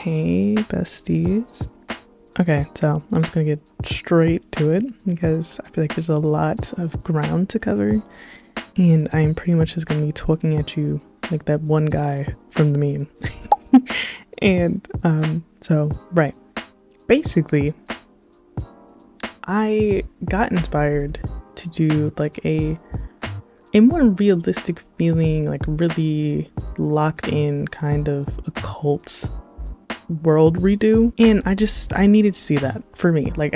Hey besties. Okay, so I'm just gonna get straight to it because I feel like there's a lot of ground to cover, and I'm pretty much just gonna be talking at you like that one guy from the meme. And right, basically I got inspired to do like a more realistic feeling, like really locked in kind of occult world redo, and I needed to see that for me. Like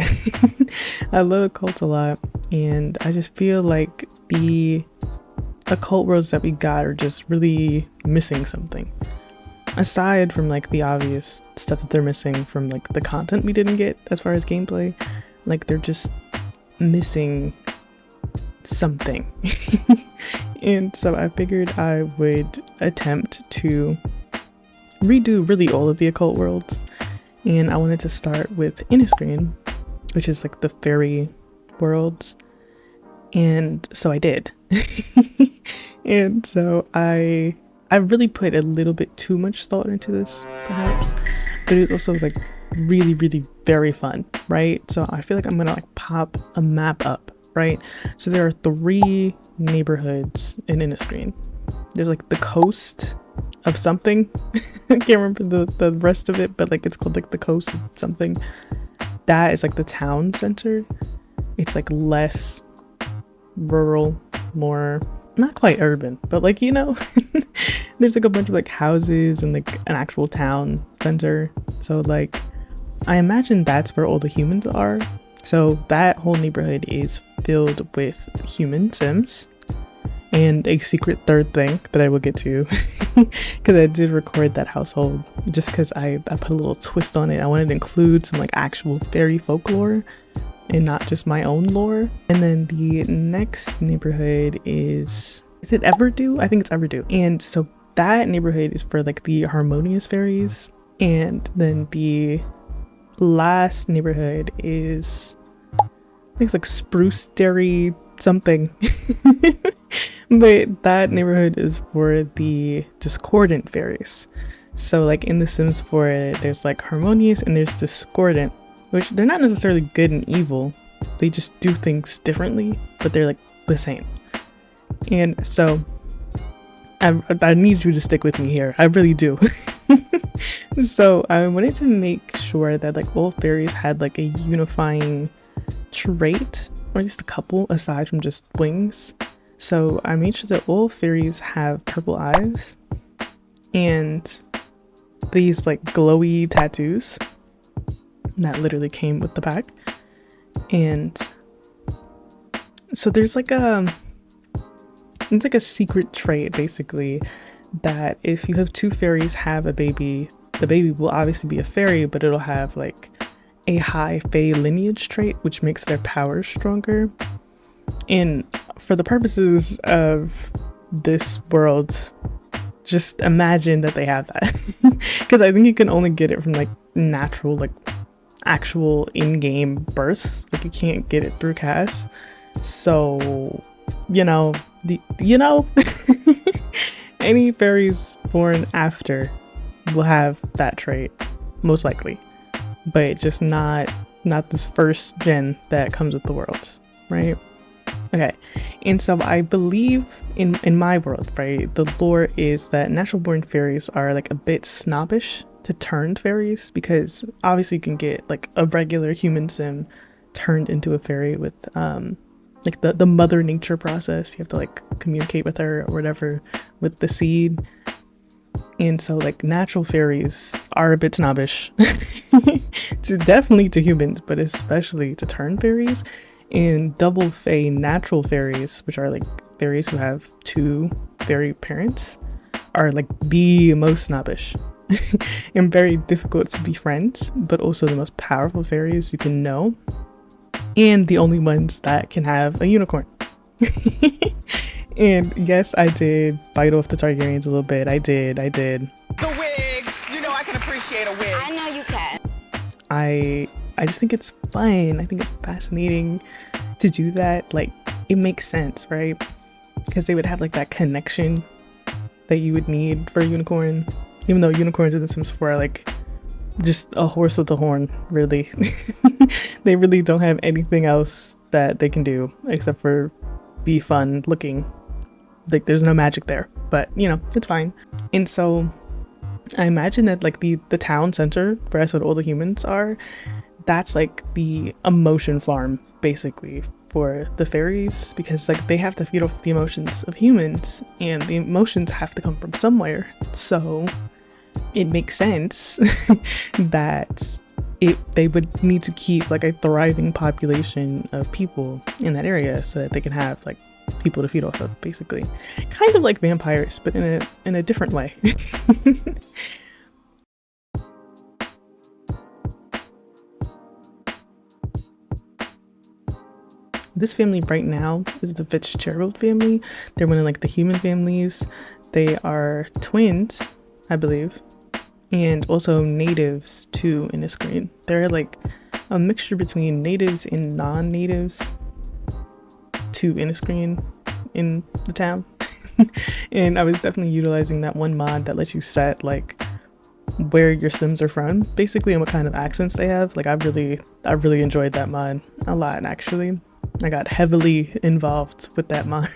I love occult a lot, and I just feel like the occult worlds that we got are just really missing something, aside from like the obvious stuff that they're missing from like the content we didn't get as far as gameplay. Like they're just missing something. And so I figured I would attempt to redo really all of the occult worlds, and I wanted to start with Innisgreen, which is like the fairy worlds, and so I did. And so I really put a little bit too much thought into this perhaps, but it also was like really very fun, right? So I feel like I'm gonna like pop a map up, right? So there are 3 neighborhoods in Innisgreen. There's like the coast of something. I can't remember the rest of it, but like it's called like the coast of something. That is like the town center. It's like less rural, more not quite urban, but like, you know, there's like a bunch of like houses and like an actual town center. So like I imagine that's where all the humans are. So that whole neighborhood is filled with human sims and a secret third thing that I will get to, because I did record that household just because I put a little twist on it. I wanted to include some like actual fairy folklore and not just my own lore. And then the next neighborhood is it everdew? I think it's everdew. And so that neighborhood is for like the harmonious fairies. And then the last neighborhood is, I think it's like sprucederry something. But that neighborhood is for the discordant fairies. So like in The Sims 4, there's like harmonious and there's discordant, which they're not necessarily good and evil. They just do things differently, but they're like the same. And so I need you to stick with me here. I really do. So I wanted to make sure that like all fairies had like a unifying trait, or at least a couple aside from just wings. So I made sure that all fairies have purple eyes and these like glowy tattoos that literally came with the pack. And so there's like it's like a secret trait basically, that if you have 2 fairies have a baby, the baby will obviously be a fairy, but it'll have like a high fae lineage trait, which makes their powers stronger. And for the purposes of this world, just imagine that they have that. Because I think you can only get it from like natural, like actual in-game births. Like you can't get it through casts. So, you know, any fairies born after will have that trait, most likely. But just not this first gen that comes with the world, right? Okay, and so I believe in my world, right, the lore is that natural born fairies are like a bit snobbish to turned fairies, because obviously you can get like a regular human sim turned into a fairy with like the mother nature process. You have to like communicate with her or whatever with the seed. And so like natural fairies are a bit snobbish definitely to humans, but especially to turned fairies. And double fae natural fairies, which are like fairies who have 2 fairy parents, are like the most snobbish and very difficult to befriend, but also the most powerful fairies you can know, and the only ones that can have a unicorn. And yes, I did bite off the Targaryens a little bit. I did. The wigs, you know I can appreciate a wig. I know you can. I just think it's fun. I think it's fascinating to do that. Like, it makes sense, right? Because they would have like that connection that you would need for a unicorn, even though unicorns in The Sims 4 are like just a horse with a horn, really. They really don't have anything else that they can do except for be fun looking. Like there's no magic there, but you know, it's fine. And so I imagine that like the town center where I said all the humans are, that's like the emotion farm basically for the fairies, because like they have to feed off the emotions of humans and the emotions have to come from somewhere. So it makes sense that they would need to keep like a thriving population of people in that area so that they can have like people to feed off of, basically. Kind of like vampires, but in a different way. This family right now is the Fitzgerald family. They're one of like the human families. They are twins, I believe, and also natives to Innisgreen. They're like a mixture between natives and non-natives to Innisgreen in the town. And I was definitely utilizing that one mod that lets you set like where your Sims are from, basically, and what kind of accents they have. Like I really enjoyed that mod a lot, actually. I got heavily involved with that mod.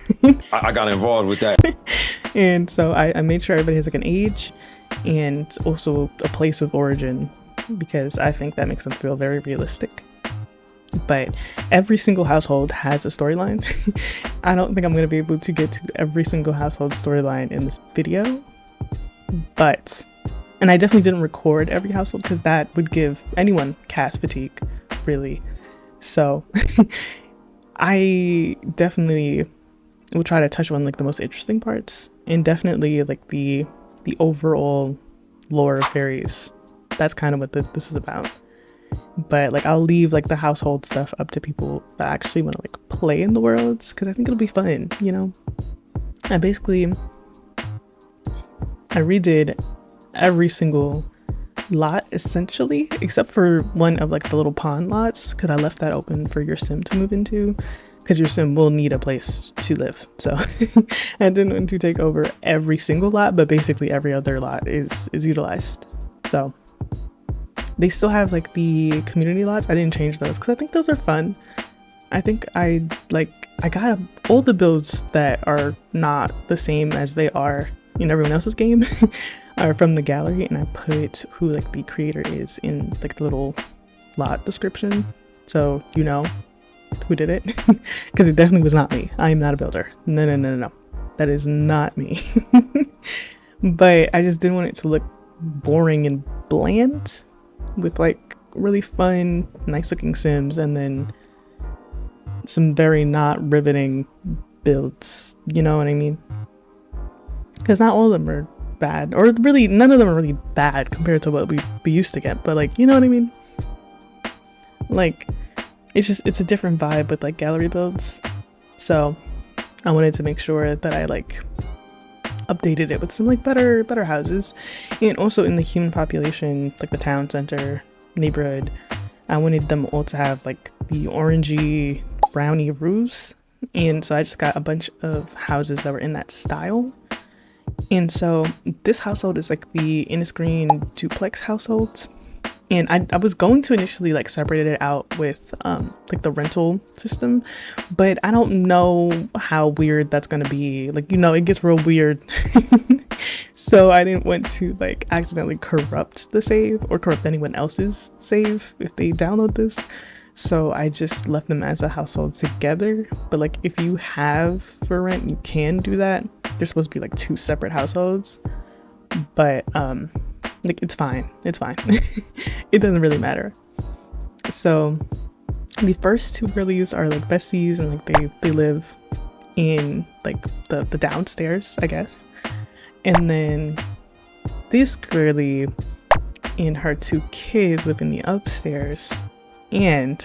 I got involved with that. And so I made sure everybody has like an age and also a place of origin, because I think that makes them feel very realistic. But every single household has a storyline. I don't think I'm going to be able to get to every single household storyline in this video, and I definitely didn't record every household because that would give anyone cast fatigue, really. So I definitely will try to touch on like the most interesting parts, and definitely like the overall lore of fairies. That's kind of what this is about. But like I'll leave like the household stuff up to people that actually want to like play in the worlds, because I think it'll be fun, you know. I redid every single lot essentially, except for one of like the little pond lots, because I left that open for your sim to move into, because your sim will need a place to live. So I didn't want to take over every single lot, but basically every other lot is utilized. So they still have like the community lots. I didn't change those because I think those are fun. I think I got all the builds that are not the same as they are in everyone else's game are from the gallery, and I put who like the creator is in like the little lot description, so you know who did it. Because it definitely was not me. I am not a builder. No, that is not me. But I just didn't want it to look boring and bland with like really fun, nice looking sims, and then some very not riveting builds, you know what I mean? Because not all of them are bad, or really none of them are really bad compared to what we used to get, but like, you know what I mean? Like it's a different vibe with like gallery builds. So I wanted to make sure that I like updated it with some like better houses. And also in the human population, like the town center neighborhood, I wanted them all to have like the orangey brownie roofs, and so I just got a bunch of houses that were in that style. And so this household is like the Innisgreen duplex households, and I was going to initially like separate it out with like the rental system, but I don't know how weird that's gonna be. Like, you know, it gets real weird. So I didn't want to like accidentally corrupt the save or corrupt anyone else's save if they download this. So I just left them as a household together. But like if you have for rent, you can do that. They're supposed to be like two separate households, but like it's fine. It doesn't really matter. So the first two girlies are like besties, and like they live in like the downstairs, I guess. And then this girly and her two kids live in the upstairs. And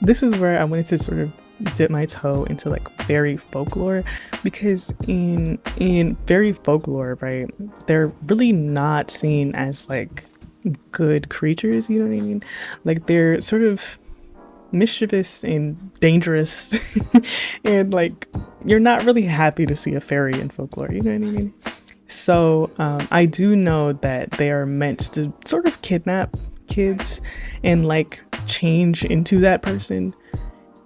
this is where I wanted to sort of dip my toe into like fairy folklore, because in fairy folklore, right, they're really not seen as like good creatures, you know what I mean? Like they're sort of mischievous and dangerous. And like you're not really happy to see a fairy in folklore, you know what I mean? So I do know that they are meant to sort of kidnap kids and like change into that person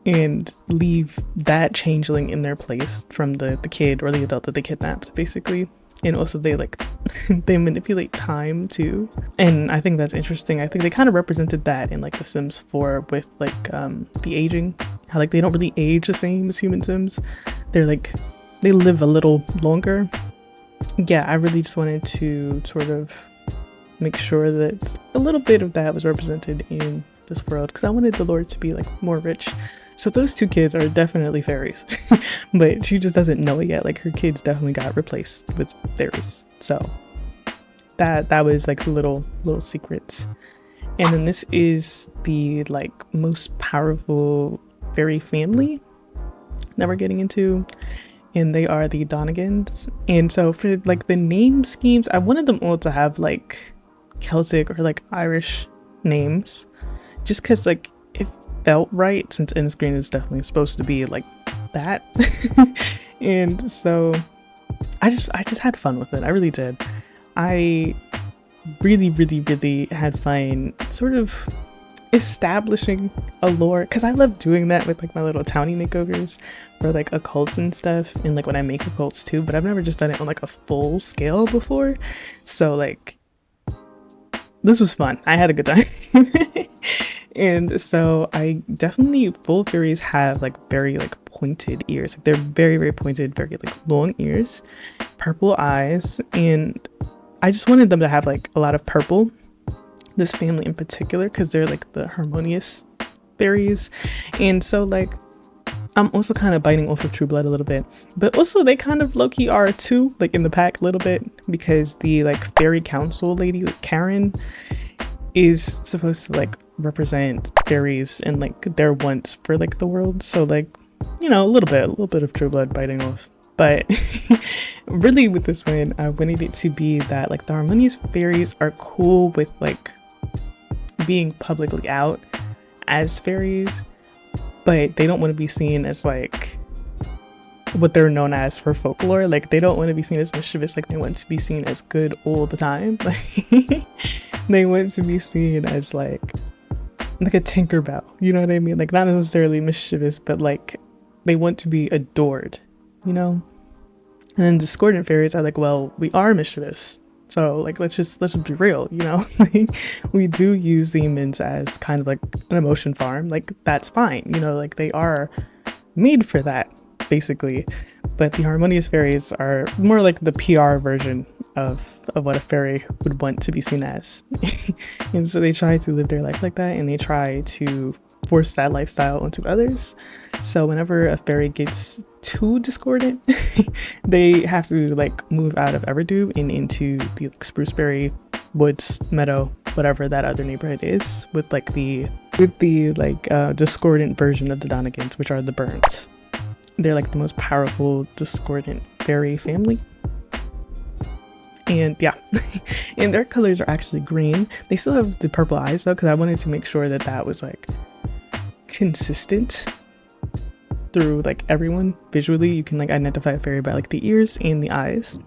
and leave that changeling in their place from the kid or the adult that they kidnapped, basically. And also they like they manipulate time too, and I think that's interesting. I think they kind of represented that in like the Sims 4 with like the aging, how like they don't really age the same as human Sims. They're like they live a little longer. Yeah, I really just wanted to sort of make sure that a little bit of that was represented in this world, because I wanted the lore to be like more rich. So those two kids are definitely fairies, but she just doesn't know it yet. Like her kids definitely got replaced with fairies. So that was like the little secrets. And then this is the like most powerful fairy family that we're getting into, and they are the Donagans. And so for like the name schemes, I wanted them all to have like Celtic or like Irish names, just because like it felt right, since Innisgreen is definitely supposed to be like that. And so I just had fun with it. I really did. I really had fun sort of establishing a lore, because I love doing that with like my little townie makeovers for like occults and stuff, and like when I make occults too, but I've never just done it on like a full scale before. So like this was fun. I had a good time. And so I definitely, full fairies have like very like pointed ears. Like they're very pointed, very like long ears, purple eyes, and I just wanted them to have like a lot of purple, this family in particular, because they're like the harmonious fairies. And so like I'm also kind of biting off of True Blood a little bit, but also they kind of low-key are too, like in the pack a little bit, because the like fairy council lady, like Karen, is supposed to like represent fairies and like their wants for like the world. So like, you know, a little bit of True Blood biting off. But really with this one, I wanted it to be that like the harmonious fairies are cool with like being publicly out as fairies, but they don't want to be seen as like what they're known as for folklore. Like they don't want to be seen as mischievous. Like they want to be seen as good all the time. Like they want to be seen as like a Tinkerbell, you know what I mean? Like not necessarily mischievous, but like they want to be adored, you know? And then discordant fairies are like, well, we are mischievous, so like let's just be real, you know? Like we do use demons as kind of like an emotion farm. Like that's fine, you know, like they are made for that basically. But the harmonious fairies are more like the PR version of what a fairy would want to be seen as. And so they try to live their life like that, and they try to force that lifestyle onto others. So whenever a fairy gets too discordant, they have to like move out of Everdew and into the like, sprucederry woods, meadow, whatever that other neighborhood is, with the discordant version of the Donagans, which are the Burns. They're like the most powerful discordant fairy family. And yeah, and their colors are actually green. They still have the purple eyes though, because I wanted to make sure that that was like consistent through like everyone visually. You can like identify a fairy by like the ears and the eyes.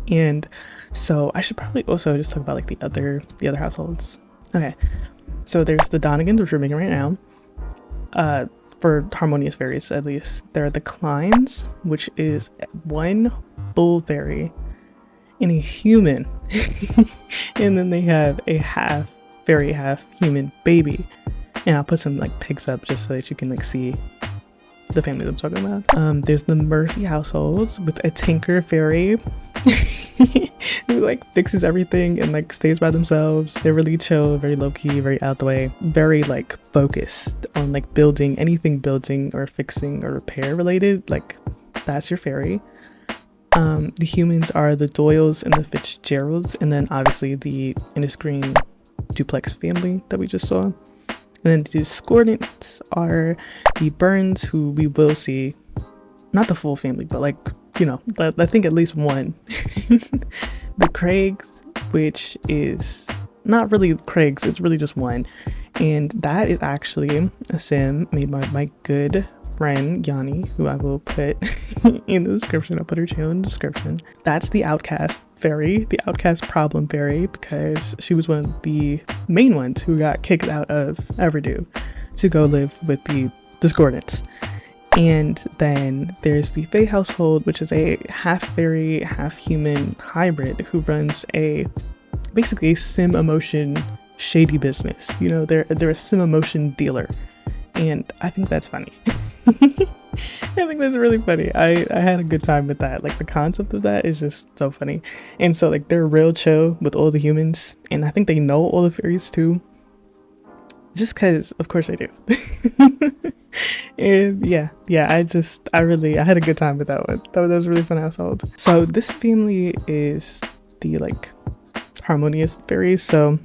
And so I should probably also just talk about like the other households. Okay, so there's the Donagans, which we're making right now. For harmonious fairies, at least, there are the Kleins, which is one full fairy and a human. And then they have a half fairy, half human baby. And I'll put some like pics up just so that you can like see the family I'm talking about. There's the Murphy households with a tinker fairy who like fixes everything and like stays by themselves. They're really chill, very low-key, very out the way, very like focused on like building anything building or fixing or repair related. Like that's your fairy. The humans are the Doyles and the Fitzgeralds, and then obviously the Innisgreen duplex family that we just saw. And then the discordants are the Burns, who we will see, not the full family, but like, you know, I think at least one. The Craigs, which is not really Craigs, it's really just one. And that is actually a sim made by my good friend Yanni, who I will put in the description. I'll put her channel in the description. That's the outcast fairy, the outcast problem fairy, because she was one of the main ones who got kicked out of Everdew to go live with the discordants. And then there's the Fae household, which is a half fairy, half human hybrid who runs basically a sim emotion shady business. You know, they're a sim emotion dealer, and I think that's funny. I think that's really funny. I had a good time with that. Like, the concept of that is just so funny. And so, like, they're real chill with all the humans, and I think they know all the fairies too, just because of course they do. And yeah, I had a good time with that one. That was a really fun household. So this family is the like harmonious fairies. So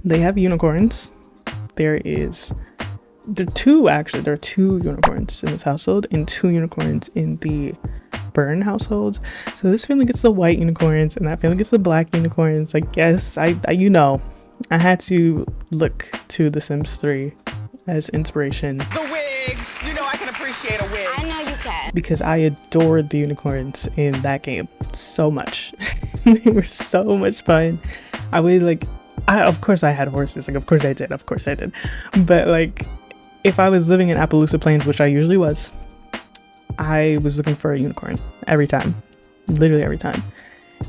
they have unicorns. There are two unicorns in this household and 2 unicorns in the burn household. So this family gets the white unicorns and that family gets the black unicorns. Like, yes, I had to look to The Sims 3 as inspiration. The wigs, you know I can appreciate a wig. I know you can. Because I adored the unicorns in that game so much. They were so much fun. Of course I had horses. Like, of course I did. But like, if I was living in Appaloosa Plains, which I usually was, I was looking for a unicorn every time. Literally every time.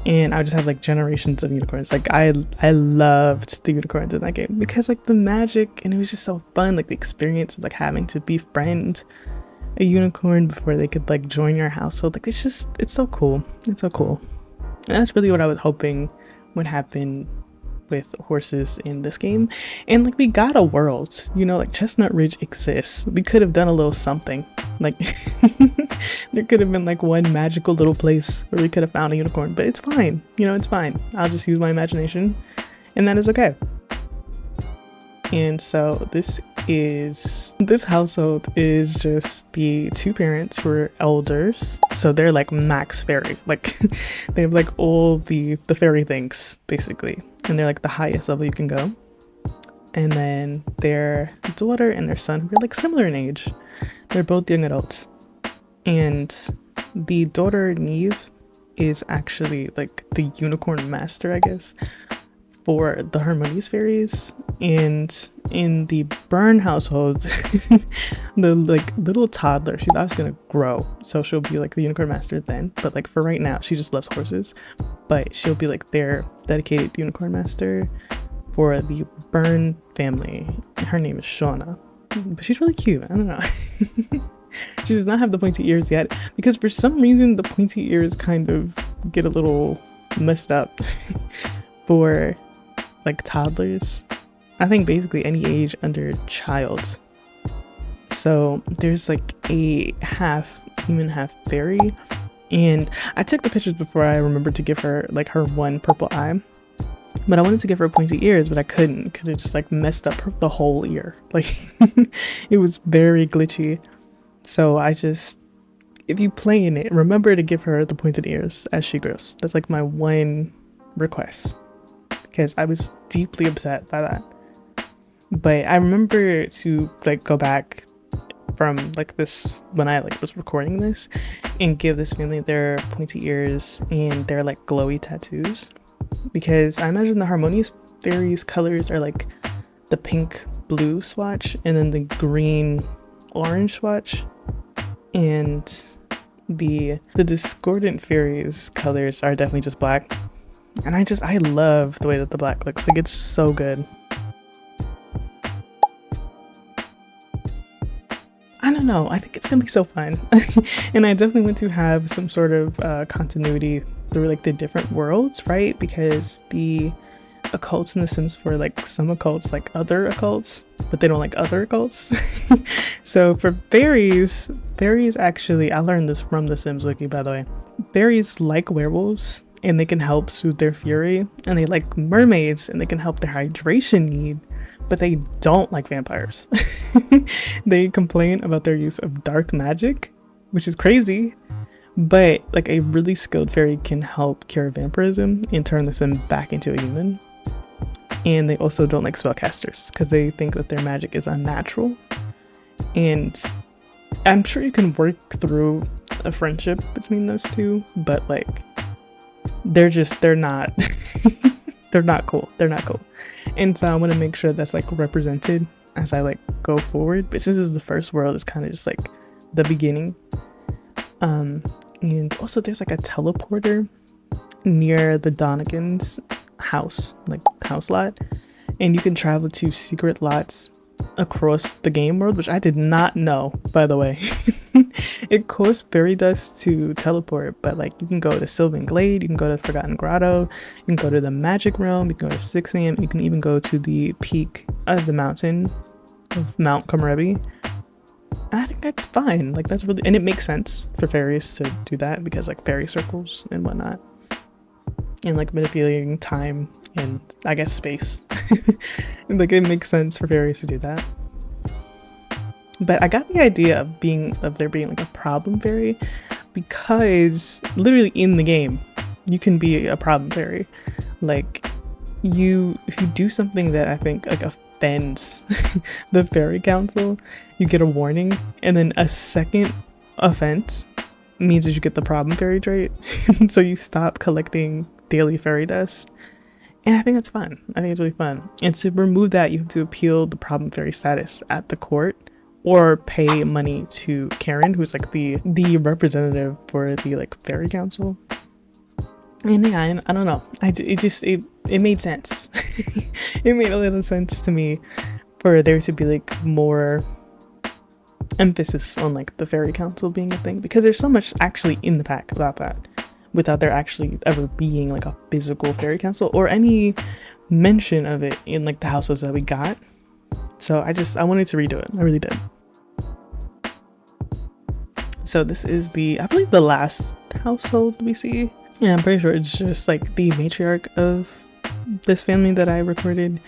And I would just have like generations of unicorns. Like, I loved the unicorns in that game because like the magic, and it was just so fun. Like the experience of like having to befriend a unicorn before they could like join your household. Like, it's so cool. It's so cool. And that's really what I was hoping would happen with horses in this game. And like, we got a world, you know, like Chestnut Ridge exists. We could have done a little something. Like there could have been like one magical little place where we could have found a unicorn, but it's fine. You know, it's fine. I'll just use my imagination, and that is okay. And so this household is just the 2 parents who are elders. So they're like max fairy. Like they have like all the fairy things basically. And they're like the highest level you can go. And then their daughter and their son, who are like similar in age, they're both young adults. And the daughter, Neve, is actually like the unicorn master, I guess, for the harmonious fairies. And in the burn household, the like little toddler, she's obviously gonna grow, so she'll be like the unicorn master then. But like for right now, she just loves horses. But she'll be like their dedicated unicorn master for the burn family. Her name is Shauna, but she's really cute. I don't know. She does not have the pointy ears yet, because for some reason the pointy ears kind of get a little messed up for like toddlers. I think basically any age under child. So there's like a half human, half fairy. And I took the pictures before I remembered to give her like her one purple eye. But I wanted to give her pointy ears, but I couldn't because it just like messed up the whole ear. Like it was very glitchy. So if you play in it, remember to give her the pointed ears as she grows. That's like my one request, because I was deeply upset by that. But I remember to like go back from like this when I like was recording this and give this family their pointy ears and their like glowy tattoos, because I imagine the harmonious fairies colors are like the pink blue swatch and then the green orange swatch, and the discordant fairies colors are definitely just black. And I love the way that the black looks. Like, it's so good. I don't know, I think it's gonna be so fun. And I definitely want to have some sort of continuity through like the different worlds, right? Because the occults in The Sims 4, like some occults like other occults, but they don't like other occults. So for fairies actually, I learned this from the Sims wiki, by the way. Fairies like werewolves and they can help soothe their fury, and they like mermaids and they can help their hydration need, but they don't like vampires. They complain about their use of dark magic, which is crazy, but like a really skilled fairy can help cure vampirism and turn the Sim back into a human. And they also don't like spellcasters because they think that their magic is unnatural. And I'm sure you can work through a friendship between those two, but like they're not they're not cool. They're not cool. And so I want to make sure that's like represented as I like go forward. But since this is the first world, it's kind of just like the beginning. And also there's like a teleporter near the Donnigan's house, like house lot, and you can travel to secret lots across the game world, which I did not know, by the way. It costs fairy dust to teleport, but like you can go to Sylvan Glade, you can go to Forgotten Grotto, you can go to the Magic Realm, you can go to 6 AM, you can even go to the peak of the mountain of Mount Komorebi. And I think that's fine. Like that's really, and it makes sense for fairies to do that because like fairy circles and whatnot, and like manipulating time and I guess space. And like it makes sense for fairies to do that. But I got the idea of there being like a problem fairy because literally in the game you can be a problem fairy. Like if you do something that I think like offends the fairy council, you get a warning, and then a second offense means that you get the problem fairy trait. So you stop collecting daily fairy dust. And I think that's fun. I think it's really fun. And to remove that, you have to appeal the problem fairy status at the court or pay money to Karen, who's like the representative for the like fairy council. And yeah, I don't know. It made sense. It made a little sense to me for there to be like more emphasis on like the fairy council being a thing, because there's so much actually in the pack about that, without there actually ever being like a physical fairy council or any mention of it in like the households that we got. So I wanted to redo it. I really did. So this is I believe the last household we see. And I'm pretty sure it's just like the matriarch of this family that I recorded.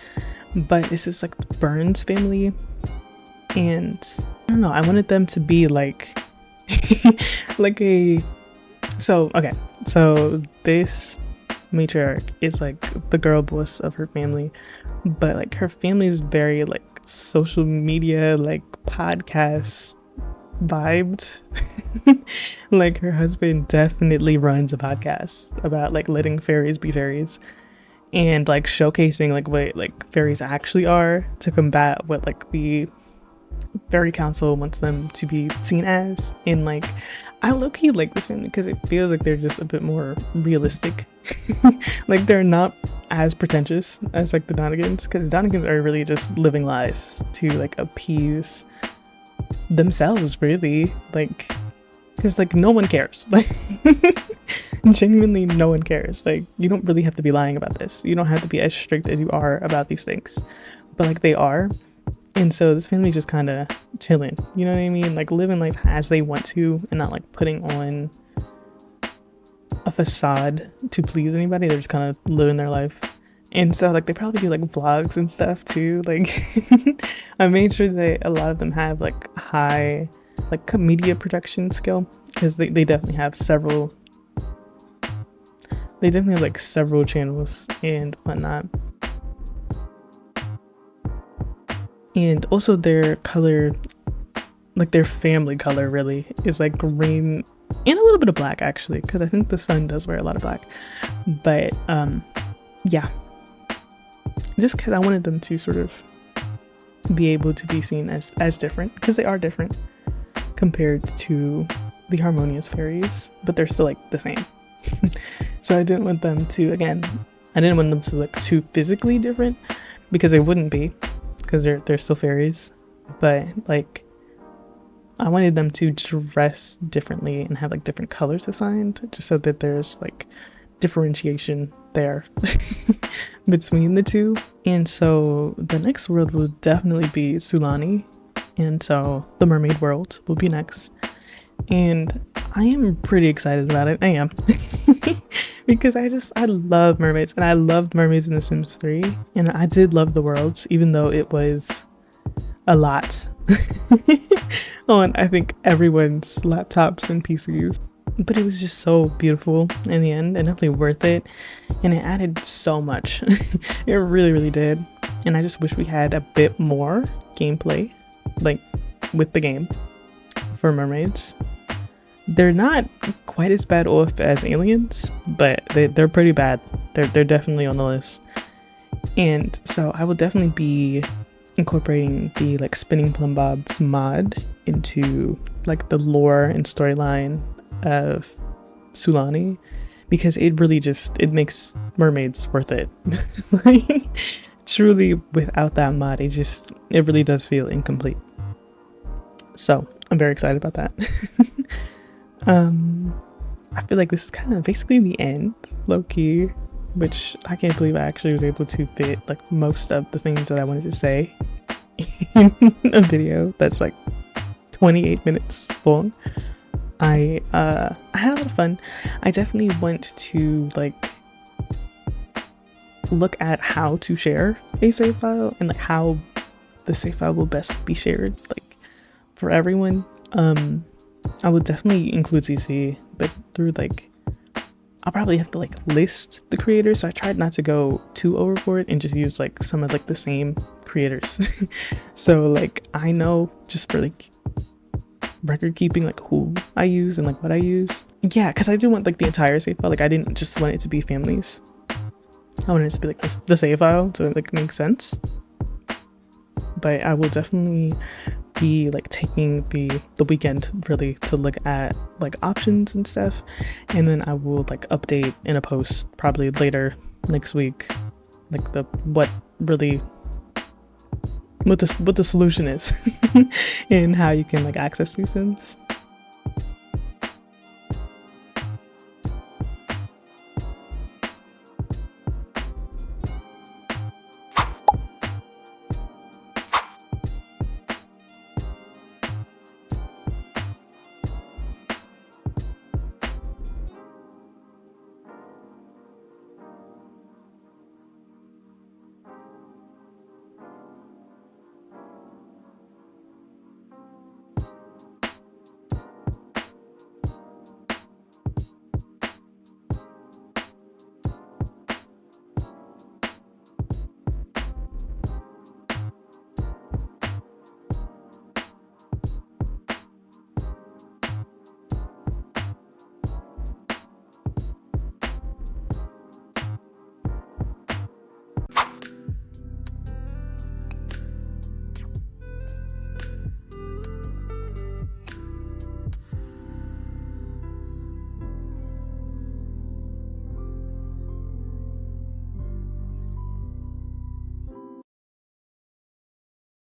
But this is like the Burns family. And I don't know, I wanted them to be like like so this matriarch is like the girl boss of her family, but like her family is very like social media, like podcast vibed. Like her husband definitely runs a podcast about like letting fairies be fairies and like showcasing like what like fairies actually are to combat what like the fairy council wants them to be seen as. And like I low-key like this family because it feels like they're just a bit more realistic. Like they're not as pretentious as like the Donnigans, because the Donnigans are really just living lies to like appease themselves, really, like because like no one cares. Like genuinely no one cares. Like you don't really have to be lying about this, you don't have to be as strict as you are about these things, but like they are. And so this family's just kind of chilling, you know what I mean? Like living life as they want to and not like putting on a facade to please anybody. They're just kind of living their life. And so like they probably do like vlogs and stuff too. Like I made sure that a lot of them have like high like media production skill, because they definitely have several. They definitely have like several channels and whatnot. And also their color, like their family color really is like green and a little bit of black actually, because I think the son does wear a lot of black. But yeah, just because I wanted them to sort of be able to be seen as different, because they are different compared to the harmonious fairies, but they're still like the same. So I didn't want them to, again, I didn't want them to look too physically different, because they wouldn't be, because they're still fairies. But like I wanted them to dress differently and have like different colors assigned, just so that there's like differentiation there between the two. And so the next world will definitely be Sulani, and so the mermaid world will be next. And I am pretty excited about it. I am. Because I love mermaids, and I loved mermaids in The Sims 3, and I did love the worlds, even though it was a lot on I think everyone's laptops and PCs. But it was just so beautiful in the end, and definitely worth it, and it added so much. It really, really did. And I just wish we had a bit more gameplay like with the game for mermaids. They're not quite as bad off as aliens, but they're pretty bad. They're definitely on the list. And so I will definitely be incorporating the like spinning plumb bobs mod into like the lore and storyline of Sulani, because it really just, it makes mermaids worth it. Like, truly, without that mod, it really does feel incomplete. So I'm very excited about that. I feel like this is kind of basically the end, low-key, which I can't believe I actually was able to fit like most of the things that I wanted to say in a video that's like 28 minutes long. I had a lot of fun. I definitely want to like look at how to share a save file and like how the save file will best be shared like for everyone. I would definitely include CC, but through like, I'll probably have to like list the creators. So I tried not to go too overboard and just use like some of like the same creators. So like I know just for like record keeping like who I use and like what I use. Yeah, because I do want like the entire save file. Like I didn't just want it to be families. I wanted it to be like the save file so it like makes sense. But I will definitely be like taking the weekend really to look at like options and stuff, and then I will like update in a post probably later next week like what the solution is and how you can like access these sims.